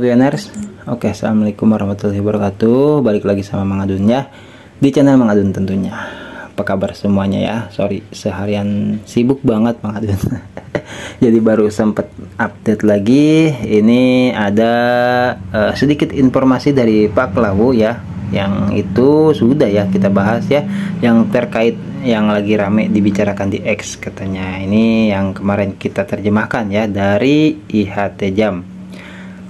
Wieners, oke, assalamualaikum warahmatullahi wabarakatuh. Balik lagi sama Mang Adun ya, di channel Mang Adun tentunya. Apa kabar semuanya ya? Sorry, seharian sibuk banget Mang Adun. Jadi baru sempet update lagi. Ini ada sedikit informasi dari Pak Lawu ya, yang itu sudah ya kita bahas ya, yang terkait yang lagi rame dibicarakan di X katanya. Ini yang kemarin kita terjemahkan ya dari IHT Jam.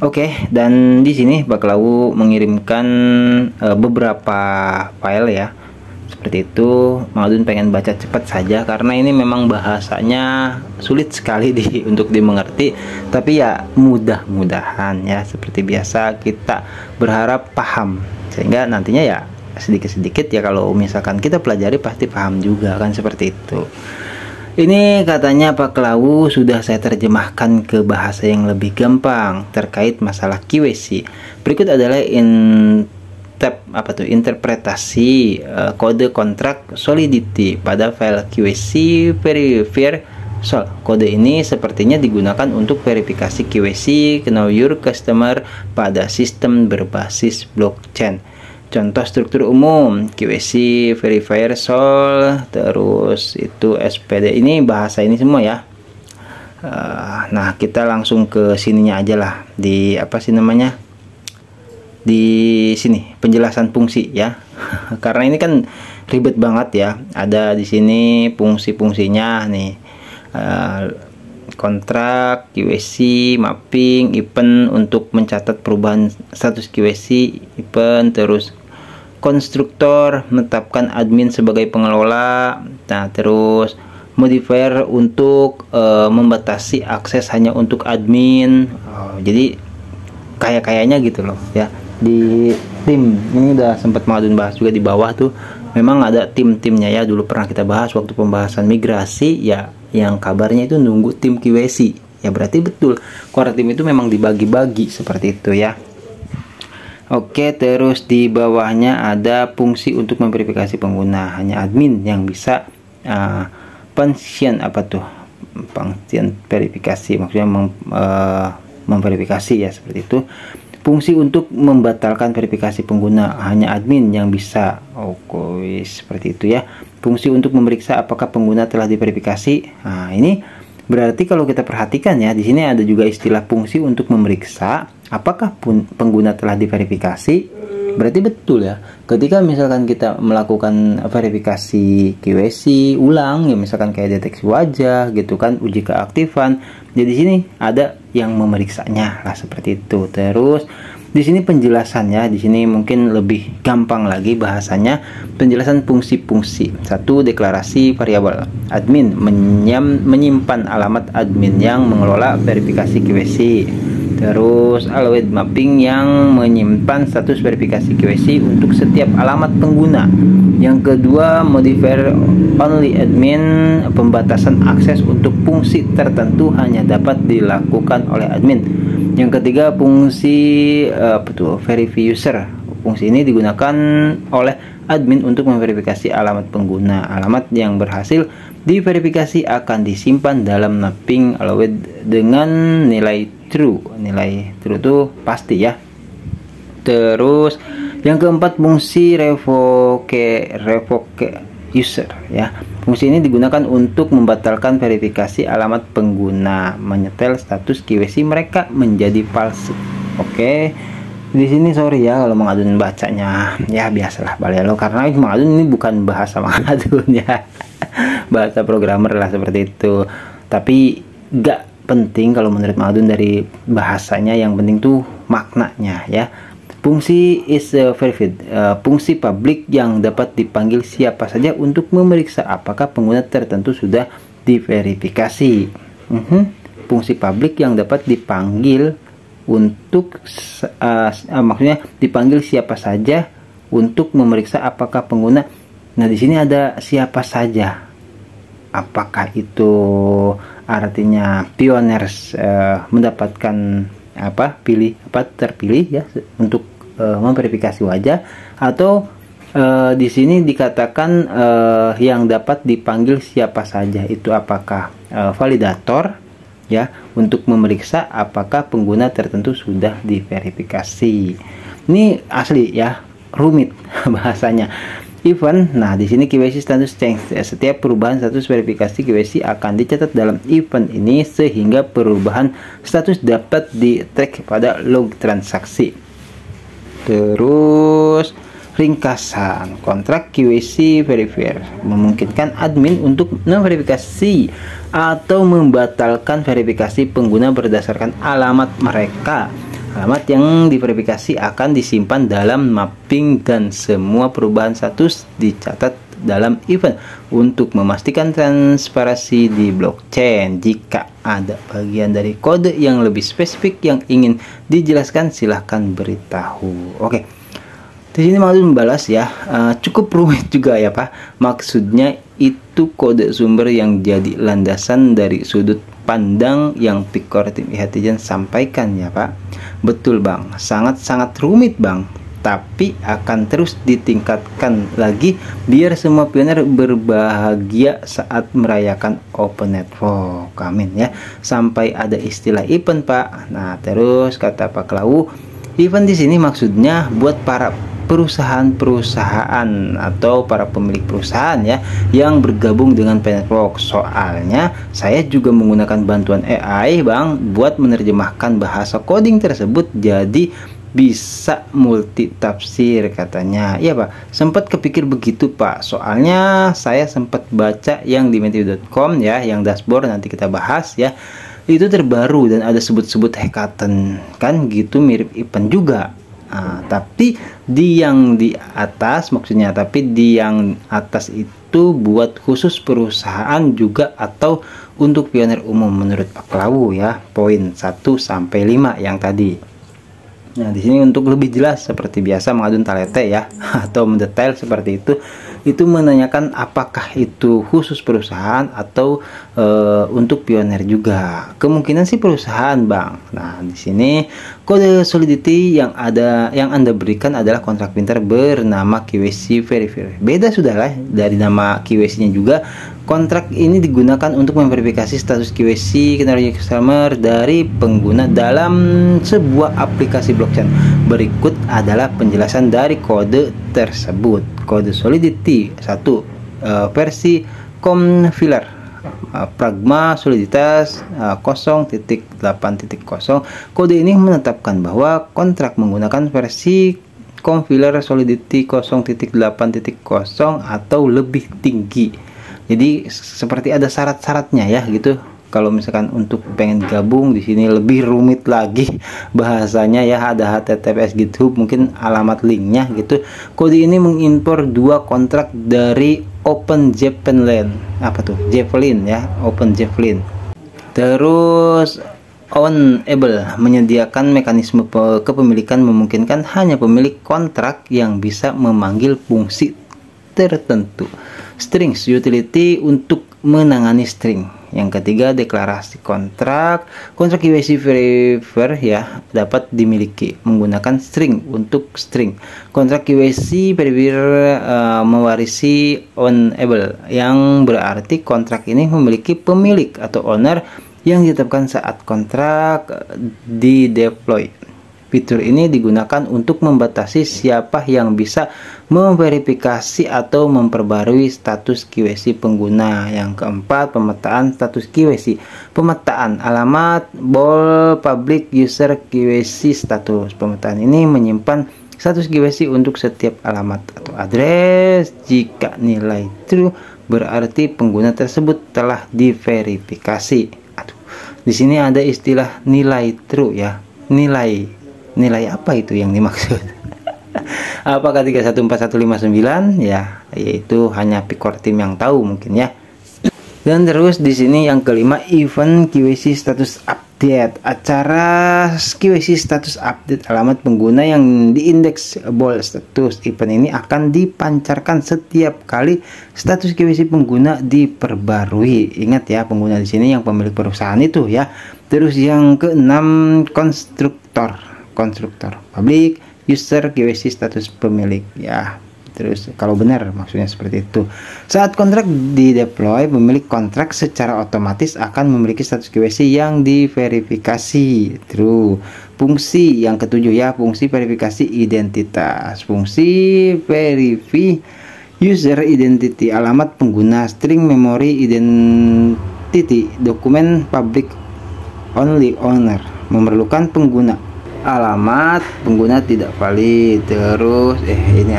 Oke, dan di sini Pak Lawu mengirimkan beberapa file ya. Seperti itu, Mang Adun pengen baca cepat saja karena ini memang bahasanya sulit sekali untuk dimengerti. Tapi ya mudah-mudahan ya, seperti biasa kita berharap paham, sehingga nantinya ya sedikit-sedikit ya kalau misalkan kita pelajari pasti paham juga kan, seperti itu. Ini katanya Pak Lawu sudah saya terjemahkan ke bahasa yang lebih gampang terkait masalah QAC. Berikut adalah interpretasi kode kontrak solidity pada file QAC verifier sol. Kode ini sepertinya digunakan untuk verifikasi QAC know your customer pada sistem berbasis blockchain. Contoh struktur umum QAC verifier sol, terus itu SPD. Ini bahasa ini semua ya. Nah, kita langsung ke sininya aja lah, di apa sih namanya, di sini penjelasan fungsi ya. Karena ini kan ribet banget ya. Ada di sini fungsi-fungsinya nih, kontrak, QAC, mapping, event untuk mencatat perubahan status QAC, event, terus konstruktor menetapkan admin sebagai pengelola. Nah, terus modifier untuk membatasi akses hanya untuk admin. Jadi kayaknya gitu loh ya. Di tim ini udah sempat Mang Adun bahas juga di bawah tuh. Memang ada tim-timnya ya, dulu pernah kita bahas waktu pembahasan migrasi ya, yang kabarnya itu nunggu tim QAC. Ya berarti betul, core tim itu memang dibagi-bagi seperti itu ya. Oke, terus di bawahnya ada fungsi untuk memverifikasi pengguna. Hanya admin yang bisa function apa tuh? Function verifikasi, maksudnya memverifikasi ya, seperti itu. Fungsi untuk membatalkan verifikasi pengguna, hanya admin yang bisa. Oke, seperti itu ya. Fungsi untuk memeriksa apakah pengguna telah diverifikasi. Nah, ini berarti kalau kita perhatikan ya, di sini ada juga istilah fungsi untuk memeriksa apakah pengguna telah diverifikasi. Berarti betul ya, ketika misalkan kita melakukan verifikasi QAC ulang ya, misalkan kayak deteksi wajah gitu kan, uji keaktifan, jadi di sini ada yang memeriksanya lah, seperti itu. Terus di sini penjelasannya, di sini mungkin lebih gampang lagi bahasanya, penjelasan fungsi-fungsi. Satu, deklarasi variabel. Admin menyimpan alamat admin yang mengelola verifikasi QAC. Terus allowed mapping yang menyimpan status verifikasi QAC untuk setiap alamat pengguna. Yang kedua, modifier only admin, pembatasan akses untuk fungsi tertentu hanya dapat dilakukan oleh admin. Yang ketiga, fungsi verify user. Fungsi ini digunakan oleh admin untuk memverifikasi alamat pengguna. Alamat yang berhasil diverifikasi akan disimpan dalam mapping allowed dengan nilai true. Nilai true itu pasti ya. Terus yang keempat, fungsi revoke user ya. Fungsi ini digunakan untuk membatalkan verifikasi alamat pengguna, menyetel status QAC mereka menjadi palsu. Oke. Di sini sorry ya kalau Mang Adun bacanya ya biasalah balelo, karena Mang Adun ini bukan bahasa Mang Adun ya. Bahasa programmer lah, seperti itu. Tapi gak penting kalau menurut Mang Adun dari bahasanya, yang penting tuh maknanya ya. Fungsi is verified, fungsi publik yang dapat dipanggil siapa saja untuk memeriksa apakah pengguna tertentu sudah diverifikasi. Fungsi publik yang dapat dipanggil untuk maksudnya dipanggil siapa saja untuk memeriksa apakah pengguna. Nah, di sini ada siapa saja. Apakah itu artinya pioneers mendapatkan terpilih ya untuk memverifikasi wajah, atau di sini dikatakan yang dapat dipanggil siapa saja itu apakah validator ya untuk memeriksa apakah pengguna tertentu sudah diverifikasi. Ini asli ya, rumit bahasanya. Event, nah di sini KYC status change. Setiap perubahan status verifikasi KYC akan dicatat dalam event ini sehingga perubahan status dapat di-track pada log transaksi. Terus ringkasan kontrak KYC verifier memungkinkan admin untuk memverifikasi atau membatalkan verifikasi pengguna berdasarkan alamat mereka. Alamat yang diverifikasi akan disimpan dalam mapping dan semua perubahan status dicatat dalam event untuk memastikan transparansi di blockchain. Jika ada bagian dari kode yang lebih spesifik yang ingin dijelaskan, silahkan beritahu. Oke, di sini mau membalas ya, cukup rumit juga ya Pak. Maksudnya itu kode sumber yang jadi landasan dari sudut pandang yang Picor tim Ihatijan sampaikan ya Pak. Betul Bang, sangat-sangat rumit Bang, tapi akan terus ditingkatkan lagi biar semua pioner berbahagia saat merayakan Open Network. Amin ya. Sampai ada istilah event Pak. Nah terus kata Pak Klau, event di sini maksudnya buat para perusahaan-perusahaan atau para pemilik perusahaan ya yang bergabung dengan Network. Soalnya saya juga menggunakan bantuan AI Bang buat menerjemahkan bahasa coding tersebut jadi bisa multi tafsir katanya. Iya Pak, sempat kepikir begitu Pak. Soalnya saya sempat baca yang di meteo.com ya, yang dashboard nanti kita bahas ya. Itu terbaru dan ada sebut-sebut hackathon kan gitu, mirip event juga. Tapi di yang di atas maksudnya, tapi di yang atas itu buat khusus perusahaan juga atau untuk pioner umum menurut Pak Klawu ya, poin 1 sampai 5 yang tadi. Nah, di sini untuk lebih jelas seperti biasa mengadun talete ya atau mendetail seperti itu menanyakan apakah itu khusus perusahaan atau untuk pioner juga. Kemungkinan sih perusahaan, Bang. Nah, di sini kode solidity yang Anda berikan adalah kontrak pintar bernama KYC Verifier. Beda sudahlah dari nama KYC-nya juga. Kontrak ini digunakan untuk memverifikasi status KYC kinerja customer dari pengguna dalam sebuah aplikasi blockchain. Berikut adalah penjelasan dari kode tersebut. Kode solidity 1 versi Confiler pragma soliditas 0.8.0. Kode ini menetapkan bahwa kontrak menggunakan versi Confiler solidity 0.8.0 atau lebih tinggi. Jadi seperti ada syarat-syaratnya ya gitu. Kalau misalkan untuk pengen gabung di sini lebih rumit lagi bahasanya ya, ada HTTPS GitHub, mungkin alamat linknya gitu. Kode ini mengimpor 2 kontrak dari Open Javelin. Apa tuh? Javelin ya, Open Javelin. Terus Ownable menyediakan mekanisme kepemilikan memungkinkan hanya pemilik kontrak yang bisa memanggil fungsi tertentu. Strings utility untuk menangani string. Yang ketiga, deklarasi kontrak. Kontrak KYC Verifier ya dapat dimiliki menggunakan string untuk string. Kontrak KYC Verifier mewarisi ownable, yang berarti kontrak ini memiliki pemilik atau owner yang ditetapkan saat kontrak di-deploy. Fitur ini digunakan untuk membatasi siapa yang bisa memverifikasi atau memperbarui status KYC pengguna. Yang keempat, pemetaan status KYC. Pemetaan alamat public user KYC status. Pemetaan ini menyimpan status KYC untuk setiap alamat atau address. Jika nilai true, berarti pengguna tersebut telah diverifikasi. Di sini ada istilah nilai true ya. Nilai apa itu yang dimaksud? Apakah 314159 ya, yaitu hanya Picor tim yang tahu mungkin ya. Dan terus di sini yang kelima, event KYC status update. Acara KYC status update alamat pengguna yang diindeksable status event ini akan dipancarkan setiap kali status KYC pengguna diperbarui. Ingat ya, pengguna di sini yang pemilik perusahaan itu ya. Terus yang keenam, konstruktor public user KYC status pemilik ya. Terus kalau benar maksudnya seperti itu. Saat kontrak di deploy, pemilik kontrak secara otomatis akan memiliki status KYC yang diverifikasi. True. Fungsi yang ketujuh ya, fungsi verifikasi identitas. Fungsi verify user identity, alamat pengguna, string memory identity, dokumen public only owner, memerlukan pengguna, alamat pengguna tidak valid. Terus ini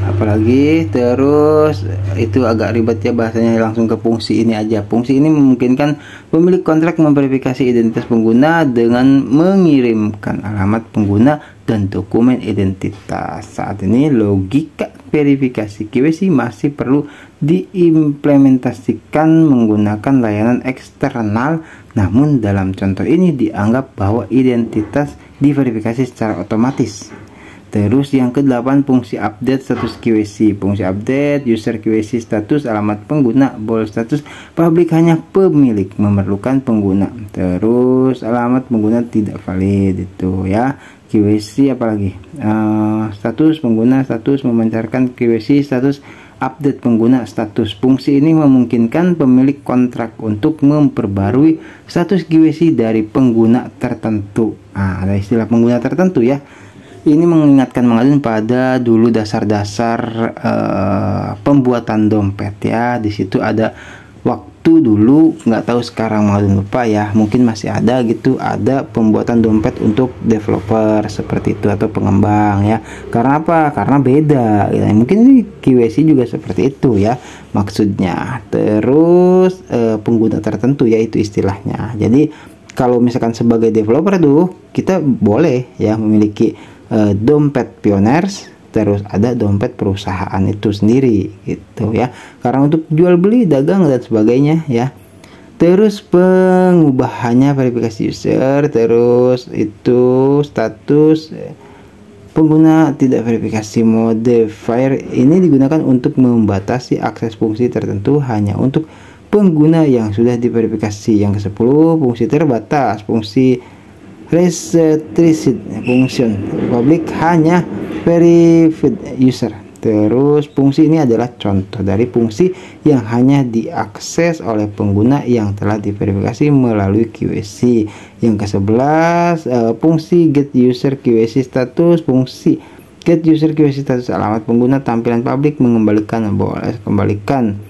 apalagi terus itu agak ribet ya bahasanya, langsung ke fungsi ini aja. Fungsi ini memungkinkan pemilik kontrak memverifikasi identitas pengguna dengan mengirimkan alamat pengguna dan dokumen identitas. Saat ini logika verifikasi KYC masih perlu diimplementasikan menggunakan layanan eksternal, namun dalam contoh ini dianggap bahwa identitas diverifikasi secara otomatis. Terus yang ke-8, fungsi update status KYC. Fungsi update user KYC status, alamat pengguna, bold status publik hanya pemilik, memerlukan pengguna. Terus alamat pengguna tidak valid itu ya. KYC apalagi? Status pengguna, status memancarkan KYC status, update pengguna status. Fungsi ini memungkinkan pemilik kontrak untuk memperbarui status KYC dari pengguna tertentu. Ada istilah pengguna tertentu ya. Ini mengingatkan mengalir pada dulu dasar-dasar pembuatan dompet ya. Di situ ada waktu dulu, nggak tahu sekarang mengalir lupa ya. Mungkin masih ada gitu, ada pembuatan dompet untuk developer seperti itu atau pengembang ya. Karena apa? Karena beda. Ya. Mungkin ini KYC juga seperti itu ya maksudnya. Terus pengguna tertentu ya itu istilahnya. Jadi kalau misalkan sebagai developer tuh kita boleh ya memiliki dompet pioners, terus ada dompet perusahaan itu sendiri gitu ya, karena untuk jual beli, dagang dan sebagainya ya. Terus pengubahannya verifikasi user, terus itu status pengguna tidak verifikasi modifier ini digunakan untuk membatasi akses fungsi tertentu hanya untuk pengguna yang sudah diverifikasi. Yang ke-10, fungsi terbatas, fungsi restricted function, public hanya verified user. Terus fungsi ini adalah contoh dari fungsi yang hanya diakses oleh pengguna yang telah diverifikasi melalui KYC. Yang ke-11, fungsi get user KYC status. Fungsi get user KYC status, alamat pengguna, tampilan publik, mengembalikan, boleh kembalikan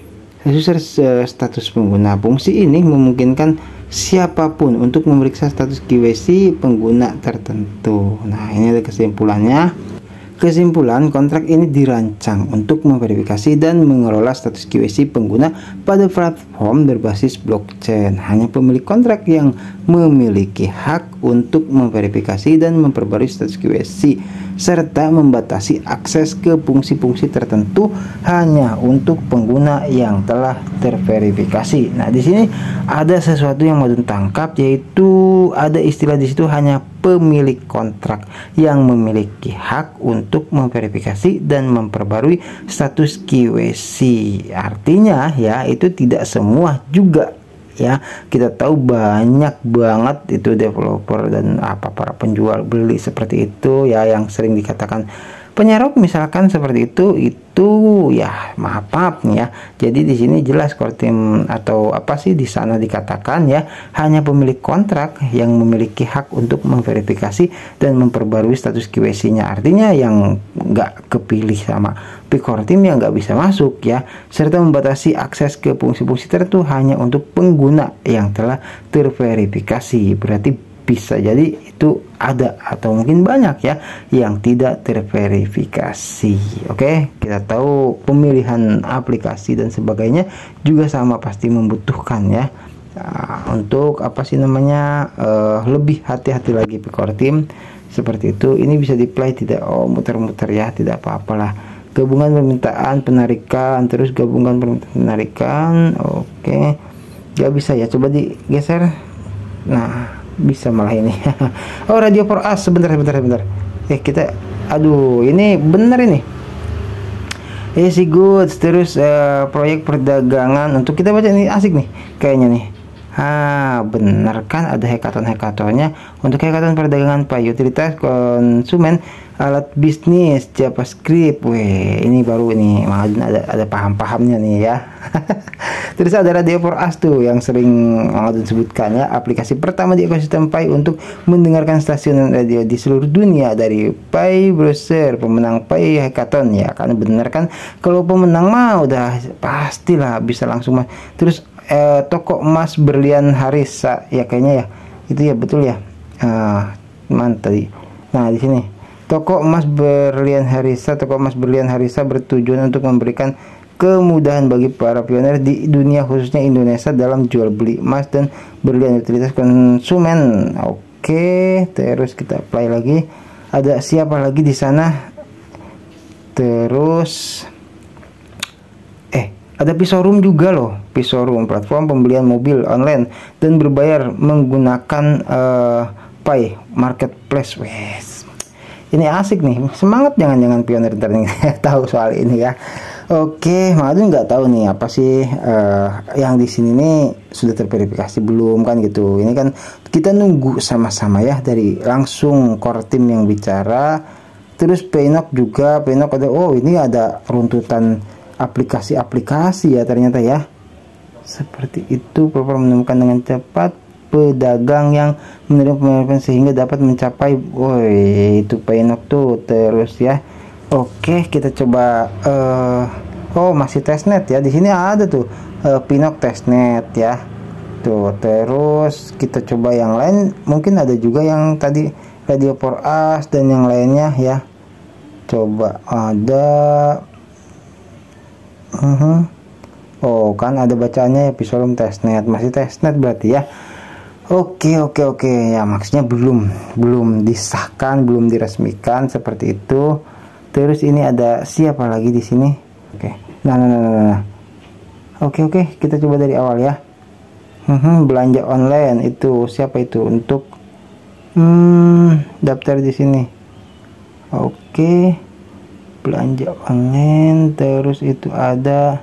user status pengguna. Fungsi ini memungkinkan siapapun untuk memeriksa status KYC pengguna tertentu. Nah, ini ada kesimpulannya. Kesimpulan, kontrak ini dirancang untuk memverifikasi dan mengelola status KYC pengguna pada platform berbasis blockchain. Hanya pemilik kontrak yang memiliki hak untuk memverifikasi dan memperbarui status KYC serta membatasi akses ke fungsi-fungsi tertentu hanya untuk pengguna yang telah terverifikasi. Nah, di sini ada sesuatu yang mau ditangkap, yaitu ada istilah di situ hanya pemilik kontrak yang memiliki hak untuk memverifikasi dan memperbarui status KYC. Artinya ya, itu tidak semua juga ya. Kita tahu banyak banget itu developer dan para penjual beli seperti itu ya, yang sering dikatakan penyerok misalkan seperti itu ya, maaf nih ya. Jadi di sini jelas core team atau apa sih di sana dikatakan ya, hanya pemilik kontrak yang memiliki hak untuk memverifikasi dan memperbarui status KYC-nya. Artinya yang nggak kepilih sama core team yang nggak bisa masuk ya, serta membatasi akses ke fungsi-fungsi tertentu hanya untuk pengguna yang telah terverifikasi. Berarti bisa jadi itu ada atau mungkin banyak ya yang tidak terverifikasi. Oke, kita tahu pemilihan aplikasi dan sebagainya juga sama pasti membutuhkan ya untuk apa sih namanya lebih hati-hati lagi core team seperti itu. Ini bisa di-play tidak muter-muter ya, tidak apa-apalah. Gabungan permintaan penarikan, terus gabungan permintaan penarikan. Oke, nggak bisa ya, coba digeser. Nah, bisa malah ini. Oh, radio for us, sebentar. Kita aduh, ini bener ini. Si goods, terus proyek perdagangan untuk kita baca ini asik nih kayaknya nih. Bener kan, ada hackathon-hackathonnya. Untuk hackathon perdagangan Pi, utilitas konsumen, alat bisnis, JavaScript. Weh, ini baru ini Mang Adun ada paham-pahamnya nih ya. Terus ada Radio for Us tuh yang sering Mang Adun sebutkan ya, aplikasi pertama di ekosistem Pi untuk mendengarkan stasiun radio di seluruh dunia dari Pi Browser. Pemenang Pi Hackathon ya, kan bener kan, kalau pemenang mah udah pastilah bisa langsung mas. Terus toko emas berlian Harissa ya, kayaknya ya itu ya, betul ya. Mana tadi? Nah di sini toko emas berlian Harissa bertujuan untuk memberikan kemudahan bagi para pioner di dunia, khususnya Indonesia, dalam jual beli emas dan berlian utilitas konsumen. Oke, terus kita play lagi. Ada siapa lagi di sana? Terus ada Pisorum juga loh. Pisorum, platform pembelian mobil online dan berbayar menggunakan Pi Marketplace. Wes, ini asik nih. Semangat jangan-jangan pioner ntar nih tahu soal ini ya. Oke, Mang Adun nggak tahu nih apa sih yang di sini nih sudah terverifikasi belum kan gitu. Ini kan kita nunggu sama-sama ya dari langsung core team yang bicara. Terus Pinok juga, Pinok ada, ini ada runtutan aplikasi-aplikasi ya ternyata ya. Seperti itu, platform menemukan dengan cepat pedagang yang menerima pembayaran sehingga dapat mencapai, itu Pinok tuh. Terus ya, oke, kita coba masih testnet ya. Di sini ada tuh Pinok testnet ya. Tuh, terus kita coba yang lain, mungkin ada juga yang tadi Radio for Us dan yang lainnya ya. Coba ada kan ada bacaannya ya, Pisorum testnet, masih testnet berarti ya. Oke ya, maksudnya belum disahkan, belum diresmikan seperti itu. Terus ini ada siapa lagi di sini? Nah. Oke, kita coba dari awal ya. Belanja online itu siapa itu? Untuk daftar di sini. Oke, belanja online. Terus itu ada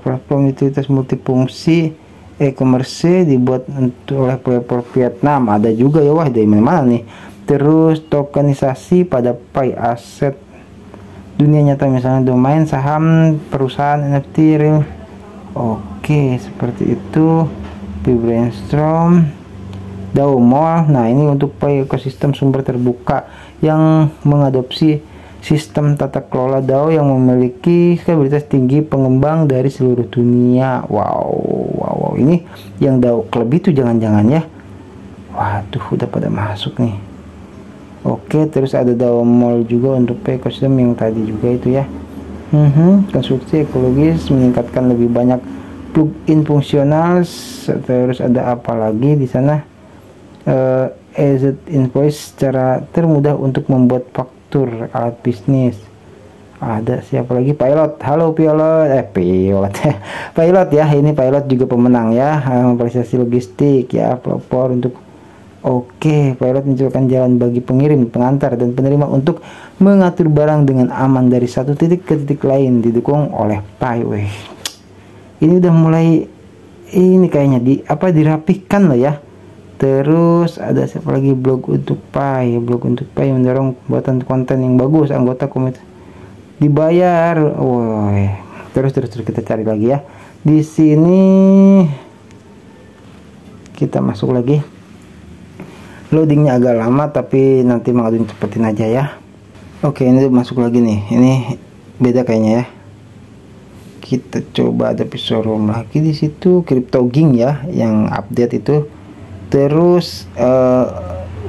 platform utilitas multifungsi e-commerce dibuat oleh platform Vietnam. Ada juga ya, wah dari mana nih. Terus tokenisasi pada Pi aset dunia nyata, misalnya domain, saham, perusahaan, NFT, real. Oke, seperti itu. Pi Brainstorm, DAO Mall. Nah, ini untuk Pi ekosistem sumber terbuka yang mengadopsi sistem tata kelola DAO yang memiliki stabilitas tinggi, pengembang dari seluruh dunia. Wow, ini yang DAO Club itu jangan-jangan ya. Waduh, udah pada masuk nih. Oke, terus ada DAO Mall juga untuk ekosistem yang tadi juga itu ya. Konstruksi ekologis, meningkatkan lebih banyak plugin fungsional. Terus ada apa lagi di sana? EZ Invoice, cara termudah untuk membuat faktur alat bisnis. Ada siapa lagi? Pilot. Halo Pilot. Pilot ya, ini Pilot juga pemenang ya, apresiasi logistik ya, pelopor untuk. Oke, Pilot menciptakan jalan bagi pengirim, pengantar, dan penerima untuk mengatur barang dengan aman dari satu titik ke titik lain, didukung oleh Pi. Ini udah mulai ini kayaknya dirapihkan lah ya. Terus ada siapa lagi? Blog untuk Pi mendorong pembuatan konten yang bagus, anggota komunitas dibayar. Terus kita cari lagi ya. Di sini kita masuk lagi. Loadingnya agak lama, tapi nanti Mang Adun cepetin aja ya. Oke, ini masuk lagi nih. Ini beda kayaknya ya. Kita coba ada Pisorum lagi di situ, CryptoGing ya, yang update itu. Terus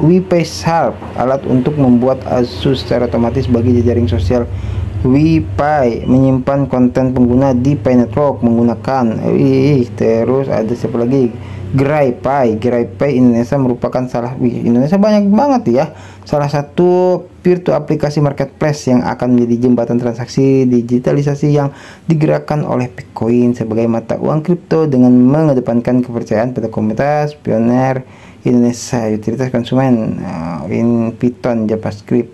WePay-Help, alat untuk membuat Asus secara otomatis bagi jejaring sosial. WePay menyimpan konten pengguna di Pi Network menggunakan. Terus ada siapa lagi? GraiPay Indonesia merupakan Indonesia banyak banget ya. Salah satu peer-to aplikasi marketplace yang akan menjadi jembatan transaksi digitalisasi yang digerakkan oleh Bitcoin sebagai mata uang kripto dengan mengedepankan kepercayaan pada komunitas pioner Indonesia, utilitas konsumen, in Python, JavaScript,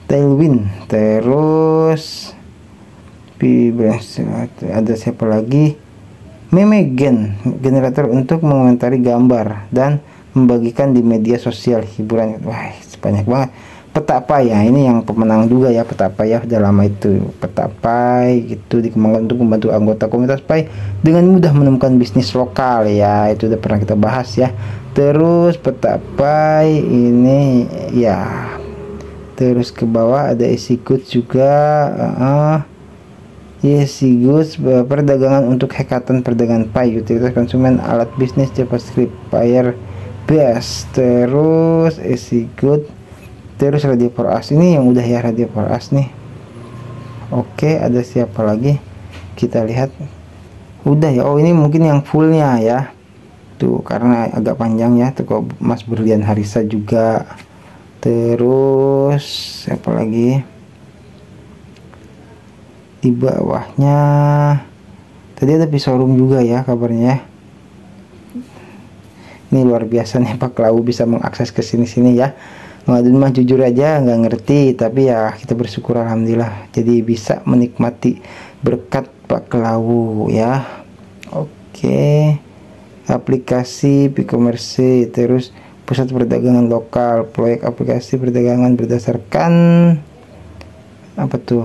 Tailwind. Terus ada siapa lagi? meme generator untuk mengomentari gambar dan membagikan di media sosial hiburan. Wah, banyak banget. Petapa ya, ini yang pemenang juga ya, Petapa ya, udah lama itu. Petapa itu dikembangkan untuk membantu anggota komunitas Pai dengan mudah menemukan bisnis lokal ya, itu udah pernah kita bahas ya. Terus Petapa ini ya, terus ke bawah ada Easy Goods juga. Easy Goods perdagangan untuk hackathon perdagangan Pai, utilitas konsumen, alat bisnis, JavaScript, Firebase. Terus Easy Goods, terus Radio for Us, ini yang udah ya, Radio for Us nih. Oke, ada siapa lagi? Kita lihat. Udah ya. Oh, ini mungkin yang fullnya ya. Tuh, karena agak panjang ya. Tuh kok Mas Berlian Harisa juga. Terus siapa lagi? Di bawahnya tadi ada Pisorum juga ya kabarnya. Ini luar biasa nih, Pak Lau bisa mengakses ke sini-sini ya. Mengadun mah jujur aja nggak ngerti, tapi ya kita bersyukur alhamdulillah jadi bisa menikmati berkat Pak Lau ya. Oke, aplikasi e-commerce, terus pusat perdagangan lokal, proyek aplikasi perdagangan berdasarkan apa tuh,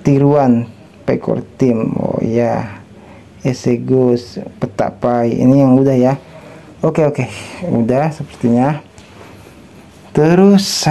tiruan Pekor Team. Oh ya, Esegos, Petapai, ini yang udah ya. Oke, udah sepertinya. Terus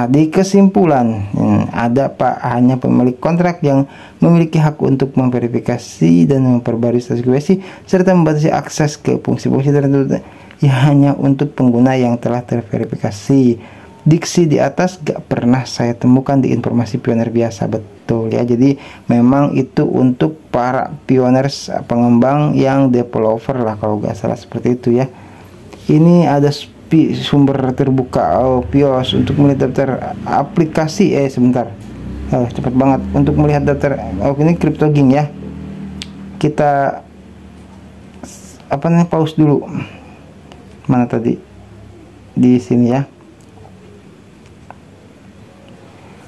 di kesimpulan, ada Pak hanya pemilik kontrak yang memiliki hak untuk memverifikasi dan memperbarui status KYC serta membatasi akses ke fungsi-fungsi tertentu ya hanya untuk pengguna yang telah terverifikasi. Diksi di atas gak pernah saya temukan di informasi pioner biasa, betul ya. Jadi memang itu untuk para pioners, pengembang yang developer lah kalau gak salah, seperti itu ya. Ini ada sumber terbuka Pios untuk melihat daftar aplikasi. Sebentar, cepat banget untuk melihat daftar. Ini CryptoGing ya. Kita pause dulu. Mana tadi? Di sini ya.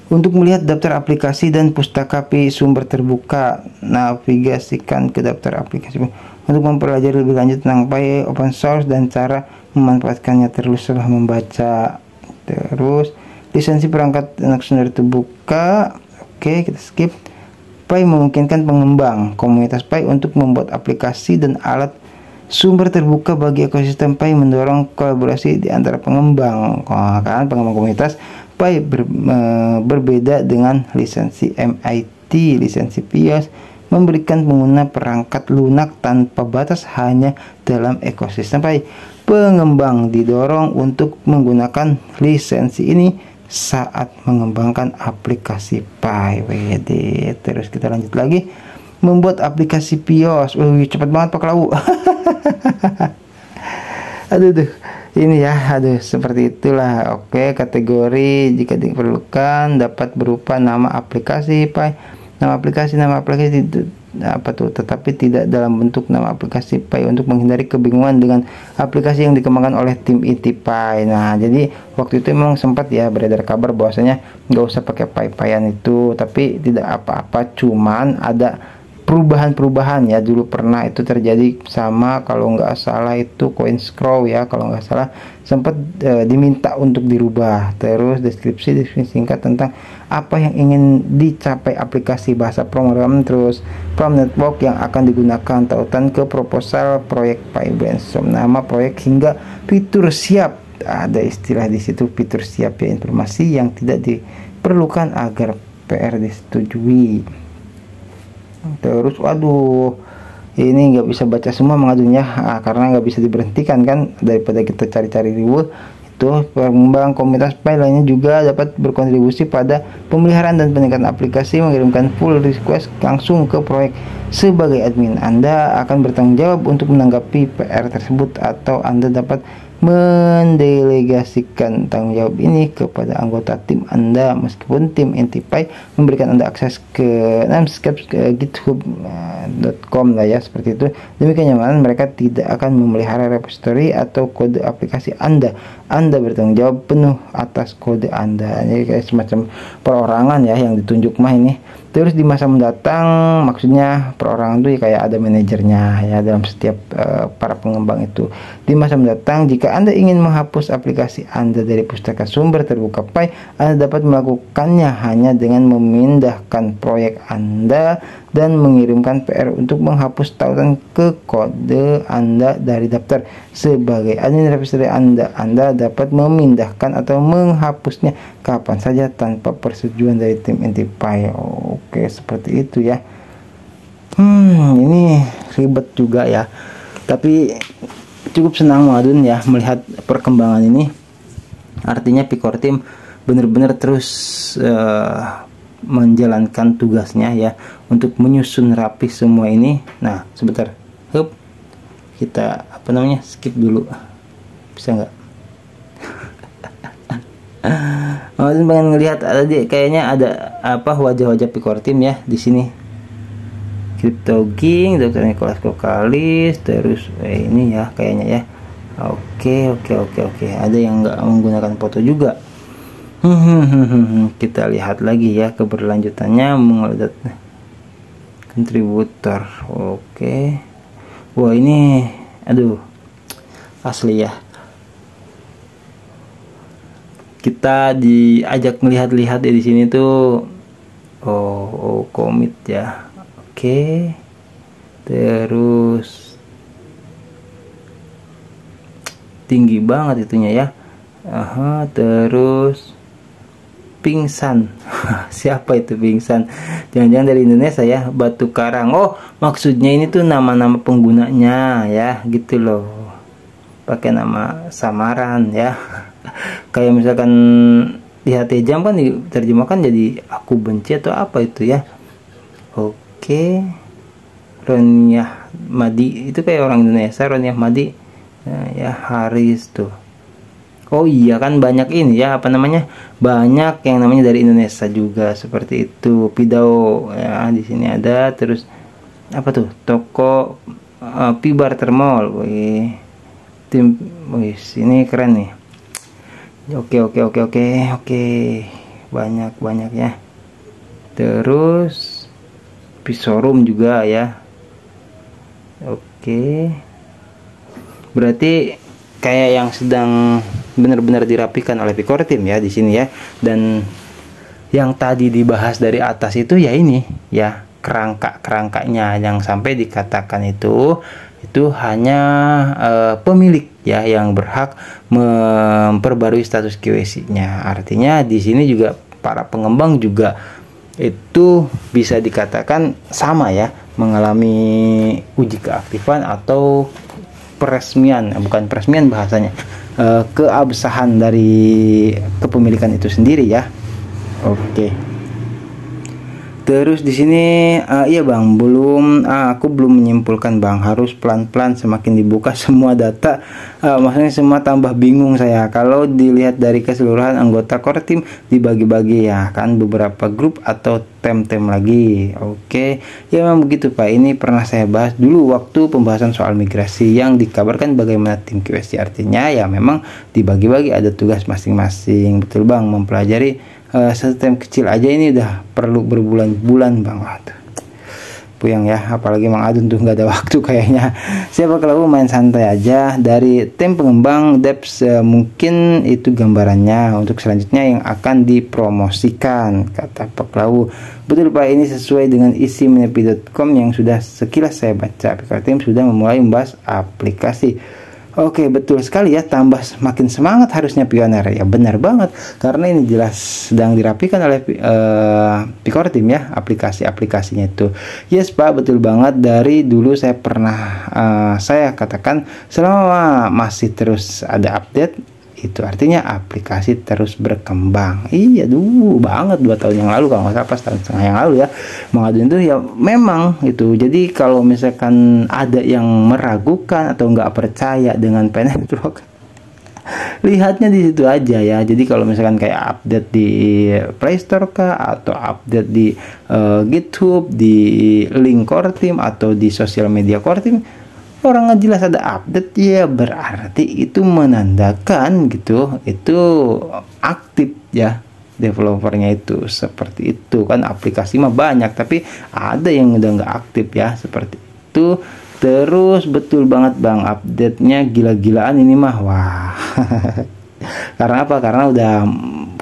Untuk melihat daftar aplikasi dan pustaka sumber terbuka, navigasikan ke daftar aplikasi. Untuk mempelajari lebih lanjut tentang Pai open source dan cara memanfaatkannya, teruslah membaca. Terus lisensi perangkat lunak sumber terbuka. Oke, kita skip. Pai memungkinkan pengembang komunitas Pai untuk membuat aplikasi dan alat sumber terbuka bagi ekosistem Pai, mendorong kolaborasi di antara pengembang. Kan pengembang komunitas Pai berbeda dengan lisensi MIT, lisensi Pios memberikan pengguna perangkat lunak tanpa batas hanya dalam ekosistem Pai. Pengembang didorong untuk menggunakan lisensi ini saat mengembangkan aplikasi Pai. Terus kita lanjut lagi, membuat aplikasi Pios. Cepat banget Pak Lau. Aduh, ini ya, seperti itulah. Oke, kategori jika diperlukan dapat berupa nama aplikasi Pai. Nama aplikasi itu tetapi tidak dalam bentuk nama aplikasi Pai untuk menghindari kebingungan dengan aplikasi yang dikembangkan oleh tim inti Pai. Nah, jadi waktu itu memang sempat ya beredar kabar bahwasanya nggak usah pakai Pai-Paian itu, tapi tidak apa-apa, cuman ada perubahan ya. Dulu pernah itu terjadi sama, kalau nggak salah itu CoinScrow ya, kalau nggak salah sempat diminta untuk dirubah. Terus deskripsi singkat tentang apa yang ingin dicapai aplikasi, bahasa program, terus prompt network yang akan digunakan, tautan ke proposal proyek Pai Brainstorm, nama proyek hingga fitur siap. Ada istilah di situ, fitur siap ya, informasi yang tidak diperlukan agar PR disetujui. Terus ini nggak bisa baca semua mengadunya karena nggak bisa diberhentikan kan, daripada kita cari-cari ribut. Itu pengembang komunitas Pai lainnya juga dapat berkontribusi pada pemeliharaan dan peningkatan aplikasi, mengirimkan pull request langsung ke proyek. Sebagai admin, Anda akan bertanggung jawab untuk menanggapi PR tersebut, atau Anda dapat mendelegasikan tanggung jawab ini kepada anggota tim Anda, meskipun tim inti Pai memberikan Anda akses ke github.com lah ya, seperti itu. Demi kenyamanan, mereka tidak akan memelihara repository atau kode aplikasi Anda. Anda bertanggung jawab penuh atas kode Anda. Ini kayak semacam perorangan ya yang ditunjuk mah ini. Terus di masa mendatang, maksudnya perorangan itu ya kayak ada manajernya ya dalam setiap para pengembang itu. Di masa mendatang, jika Anda ingin menghapus aplikasi Anda dari pustaka sumber terbuka Pi, Anda dapat melakukannya hanya dengan memindahkan proyek Anda dan mengirimkan PR untuk menghapus tautan ke kode Anda dari daftar. Sebagai admin repository Anda dapat memindahkan atau menghapusnya kapan saja tanpa persetujuan dari tim inti Pi. Oke, seperti itu ya. Ini ribet juga ya. Tapi cukup senang Adun ya melihat perkembangan ini. Artinya Picor Team benar-benar terus menjalankan tugasnya ya untuk menyusun rapi semua ini. Nah, sebentar. Kita skip dulu. Bisa nggak? Adun pengen ngelihat kayaknya ada wajah-wajah Picor Team ya di sini. CryptoGing, Dr. Nicholas Kokalis, terus ini ya kayaknya ya. Oke. Ada yang nggak menggunakan foto juga. Kita lihat lagi ya keberlanjutannya mengelola kontributor. Oke. Wah, ini asli ya. Kita diajak melihat-lihat ya di sini tuh. Komit ya. Oke. Terus tinggi banget itunya ya. Terus pingsan. Siapa itu pingsan? Jangan-jangan dari Indonesia ya. Batu Karang. Oh, maksudnya ini tuh nama-nama penggunanya ya, gitu loh. Pakai nama samaran ya. Kayak misalkan di HT Jam kan diterjemahkan jadi aku benci atau apa itu ya. Oke. Roniah Madi itu kayak orang Indonesia. Roniah Madi ya, Haris tuh. Oh iya kan banyak ini ya banyak yang namanya dari Indonesia juga seperti itu. Pidao ya di sini ada. Terus apa tuh, toko Pibar Termol. Tim ini keren nih. Oke. Banyak ya. Terus Pisorum juga ya. Oke. Berarti kayak yang sedang benar-benar dirapikan oleh Picor Team ya di sini ya. Dan yang tadi dibahas dari atas itu ya ini ya, kerangkanya yang sampai dikatakan itu hanya pemilik ya yang berhak memperbarui status KYC-nya. Artinya di sini juga para pengembang juga itu bisa dikatakan sama ya, mengalami uji keaktifan atau bukan peresmian bahasanya, keabsahan dari kepemilikan itu sendiri ya. Oke. Terus di sini iya Bang, aku belum menyimpulkan Bang, harus pelan-pelan semakin dibuka semua data. Maksudnya semua tambah bingung saya kalau dilihat dari keseluruhan anggota core team dibagi-bagi ya kan, beberapa grup atau tem-tem lagi. Oke, ya memang begitu Pak. Ini pernah saya bahas dulu waktu pembahasan soal migrasi yang dikabarkan bagaimana tim QSC. Artinya ya memang dibagi-bagi, ada tugas masing-masing. Betul Bang, mempelajari sistem kecil aja ini udah perlu berbulan-bulan Bang. Waduh, puyeng ya, apalagi Mang Adun tuh nggak ada waktu kayaknya. Siapa kalau main santai aja dari tim pengembang devs, mungkin itu gambarannya untuk selanjutnya yang akan dipromosikan, kata Pak Lau. Betul Pak, ini sesuai dengan isi menepi.com yang sudah sekilas saya baca. Picor Team sudah memulai membahas aplikasi. Oke, betul sekali ya, tambah makin semangat harusnya pioner ya, benar banget, karena ini jelas sedang dirapikan oleh Picor Team ya, aplikasinya itu. Yes Pak, betul banget, dari dulu saya pernah saya katakan selama masih terus ada update, itu artinya aplikasi terus berkembang. Iya dulu banget 2 tahun yang lalu kalau nggak salah, pas tahun setengah yang lalu ya, mengaduin itu ya memang itu. Jadi kalau misalkan ada yang meragukan atau nggak percaya dengan Penetwork, lihatnya di situ aja ya. Jadi kalau misalkan kayak update di Play Store kah, atau update di GitHub, di link core team, atau di sosial media core team, orang nggak jelas ada update ya, berarti itu menandakan gitu itu aktif ya. developernya itu. Seperti itu kan, aplikasi mah banyak tapi ada yang udah nggak aktif ya, seperti itu. Terus betul banget Bang, update-nya gila-gilaan ini mah. Wah. Karena apa? Karena udah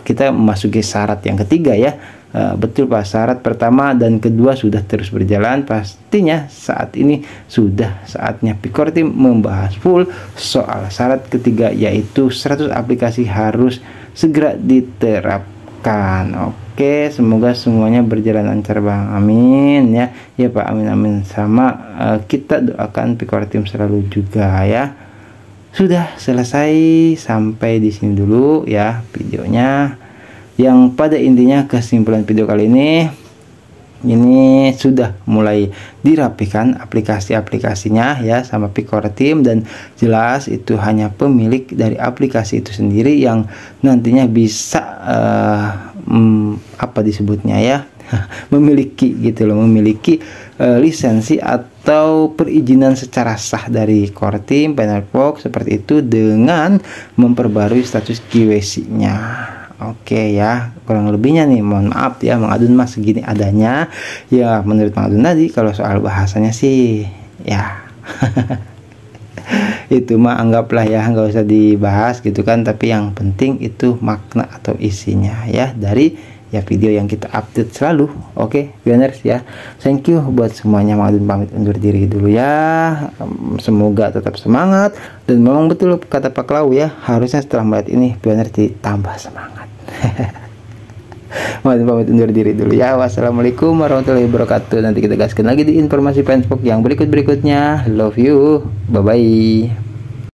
kita memasuki syarat yang ketiga ya. Betul Pak, syarat pertama dan kedua sudah terus berjalan. Pastinya saat ini sudah saatnya Picor Team membahas full soal syarat ketiga, yaitu 100 aplikasi harus segera diterapkan. Oke, semoga semuanya berjalan lancar Bang, amin ya. Ya Pak, amin amin. Sama kita doakan Picor Team selalu juga ya. Sudah selesai, sampai di sini dulu ya videonya. Yang pada intinya kesimpulan video kali ini sudah mulai dirapikan aplikasi-aplikasinya ya sama Picor Team, dan jelas itu hanya pemilik dari aplikasi itu sendiri yang nantinya bisa apa disebutnya ya, memiliki gitu loh, memiliki lisensi atau perizinan secara sah dari Core Team, Panelbox seperti itu, dengan memperbarui status KYC-nya. Oke ya, kurang lebihnya nih mohon maaf ya, Mang Adun mas segini adanya ya. Menurut Mang Adun tadi kalau soal bahasanya sih ya itu mah anggaplah ya nggak usah dibahas gitu kan, tapi yang penting itu makna atau isinya ya dari ya video yang kita update selalu. Oke Pioners ya, thank you buat semuanya. Mang Adun pamit undur diri dulu ya. Semoga tetap semangat, dan memang betul kata Pak Klau ya, harusnya setelah melihat ini Pioners ditambah semangat. Mang Adun pamit undur diri dulu ya. Wassalamualaikum warahmatullahi wabarakatuh. Nanti kita gaskan lagi di informasi Panelbox yang berikut-berikutnya. Love you, bye bye.